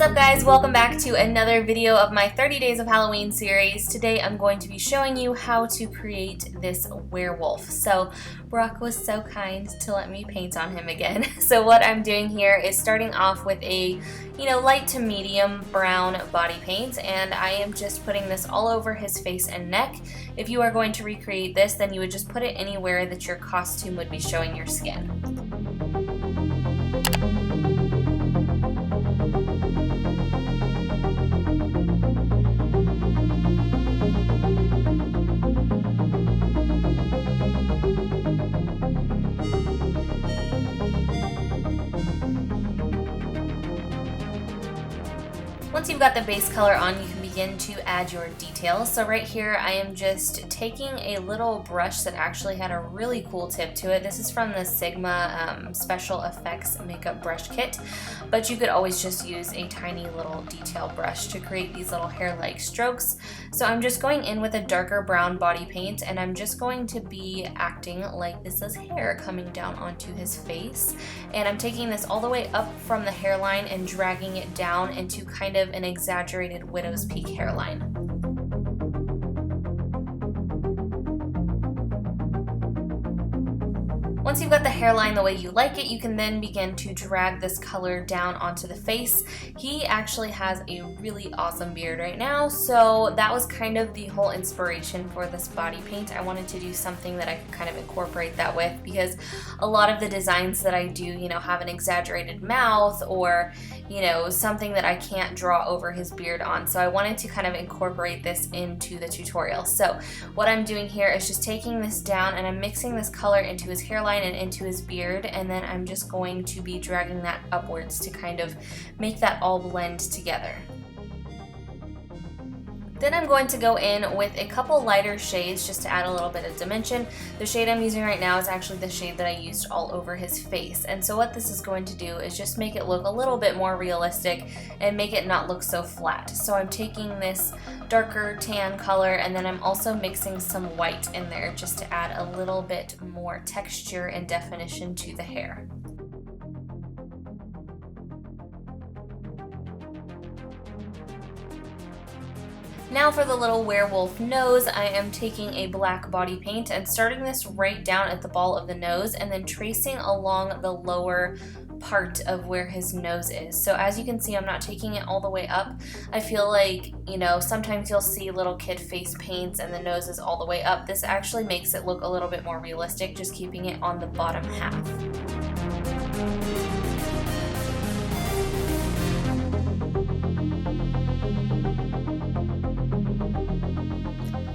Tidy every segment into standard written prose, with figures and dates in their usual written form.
What's up guys, welcome back to another video of my 30 Days of Halloween series. Today I'm going to be showing you how to create this werewolf. So Brock was so kind to let me paint on him again. So what I'm doing here is starting off with a light to medium brown body paint, and I am just putting this all over his face and neck. If you are going to recreate this, then you would just put it anywhere that your costume would be showing your skin. Once you've got the base color on, you can begin to add your details. So right here I am just taking a little brush that actually had a really cool tip to it. This is from the Sigma Special Effects Makeup Brush Kit, but you could always just use a tiny little detail brush to create these little hair-like strokes. So I'm just going in with a darker brown body paint, and I'm just going to be acting like this is hair coming down onto his face. And I'm taking this all the way up from the hairline and dragging it down into kind of an exaggerated widow's peak hairline. Once you've got the hairline the way you like it, you can then begin to drag this color down onto the face. He actually has a really awesome beard right now, so that was kind of the whole inspiration for this body paint. I wanted to do something that I could kind of incorporate that with, because a lot of the designs that I do, have an exaggerated mouth or, something that I can't draw over his beard on. So I wanted to kind of incorporate this into the tutorial. So what I'm doing here is just taking this down and I'm mixing this color into his hairline and into his beard, and then I'm just going to be dragging that upwards to kind of make that all blend together. Then I'm going to go in with a couple lighter shades just to add a little bit of dimension. The shade I'm using right now is actually the shade that I used all over his face. And so what this is going to do is just make it look a little bit more realistic and make it not look so flat. So I'm taking this darker tan color, and then I'm also mixing some white in there just to add a little bit more texture and definition to the hair. Now for the little werewolf nose, I am taking a black body paint and starting this right down at the ball of the nose and then tracing along the lower part of where his nose is. So as you can see, I'm not taking it all the way up. I feel like, sometimes you'll see little kid face paints and the nose is all the way up. This actually makes it look a little bit more realistic, just keeping it on the bottom half.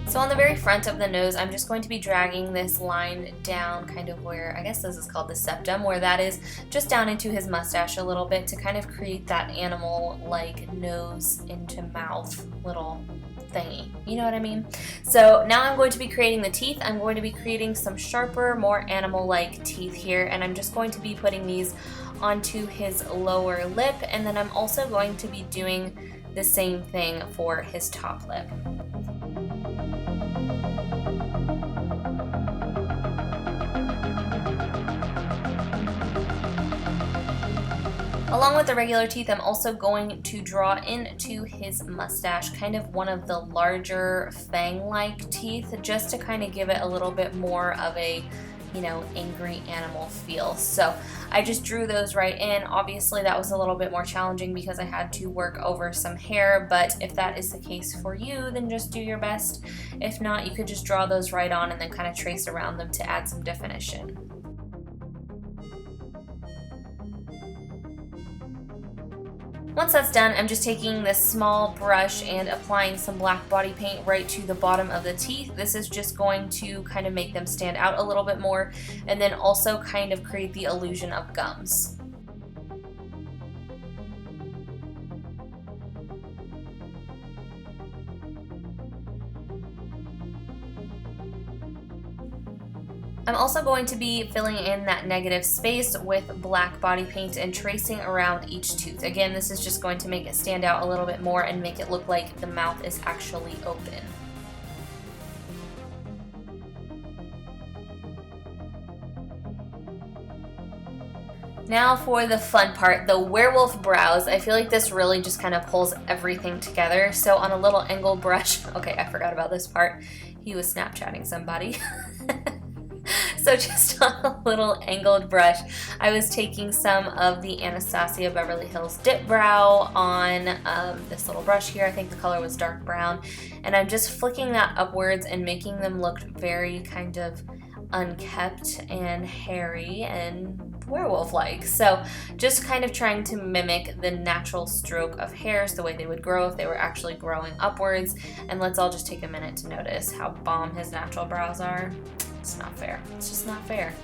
So on the very front of the nose, I'm just going to be dragging this line down kind of where, I guess this is called the septum, where that is, just down into his mustache a little bit to kind of create that animal-like nose into mouth little thingy. You know what I mean? So now I'm going to be creating the teeth. I'm going to be creating some sharper, more animal-like teeth here, and I'm just going to be putting these onto his lower lip, and then I'm also going to be doing the same thing for his top lip. Along with the regular teeth, I'm also going to draw into his mustache kind of one of the larger fang-like teeth, just to kind of give it a little bit more of a, angry animal feel. So I just drew those right in. Obviously that was a little bit more challenging because I had to work over some hair, but if that is the case for you, then just do your best. If not, you could just draw those right on and then kind of trace around them to add some definition. Once that's done, I'm just taking this small brush and applying some black body paint right to the bottom of the teeth. This is just going to kind of make them stand out a little bit more, and then also kind of create the illusion of gums. I'm also going to be filling in that negative space with black body paint and tracing around each tooth. Again, this is just going to make it stand out a little bit more and make it look like the mouth is actually open. Now for the fun part, the werewolf brows. I feel like this really just kind of pulls everything together. So on a little angled brush, okay, I forgot about this part. He was Snapchatting somebody. So just on a little angled brush, I was taking some of the Anastasia Beverly Hills Dip Brow on this little brush here. I think the color was dark brown. And I'm just flicking that upwards and making them look very kind of unkept and hairy and werewolf-like. So just kind of trying to mimic the natural stroke of hairs, the way they would grow if they were actually growing upwards. And let's all just take a minute to notice how bomb his natural brows are. It's not fair. It's just not fair.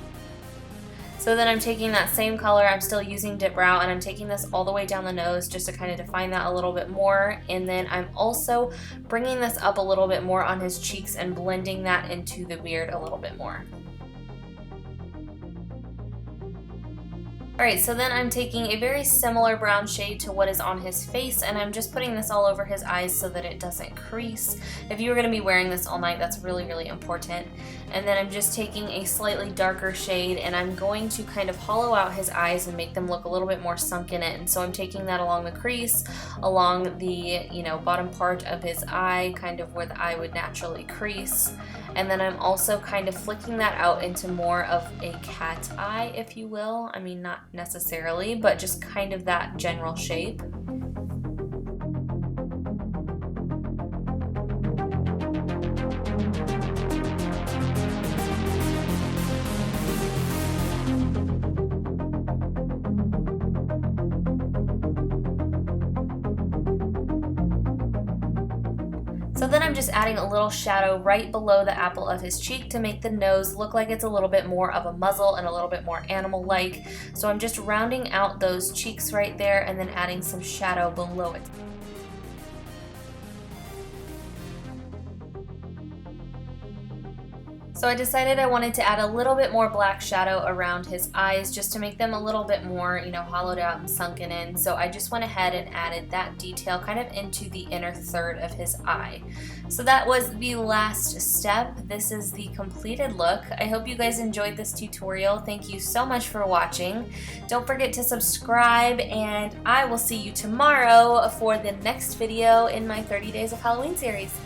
So then I'm taking that same color, I'm still using Dip Brow, and I'm taking this all the way down the nose just to kind of define that a little bit more. And then I'm also bringing this up a little bit more on his cheeks and blending that into the beard a little bit more. Alright, so then I'm taking a very similar brown shade to what is on his face, and I'm just putting this all over his eyes so that it doesn't crease. If you were going to be wearing this all night, that's really, really important. And then I'm just taking a slightly darker shade, and I'm going to kind of hollow out his eyes and make them look a little bit more sunken in. So I'm taking that along the crease, along the, bottom part of his eye, kind of where the eye would naturally crease. And then I'm also kind of flicking that out into more of a cat eye, if you will. I mean, not necessarily, but just kind of that general shape. So then I'm just adding a little shadow right below the apple of his cheek to make the nose look like it's a little bit more of a muzzle and a little bit more animal-like. So I'm just rounding out those cheeks right there and then adding some shadow below it. So I decided I wanted to add a little bit more black shadow around his eyes just to make them a little bit more, hollowed out and sunken in. So I just went ahead and added that detail kind of into the inner third of his eye. So that was the last step. This is the completed look. I hope you guys enjoyed this tutorial. Thank you so much for watching. Don't forget to subscribe, and I will see you tomorrow for the next video in my 30 Days of Halloween series.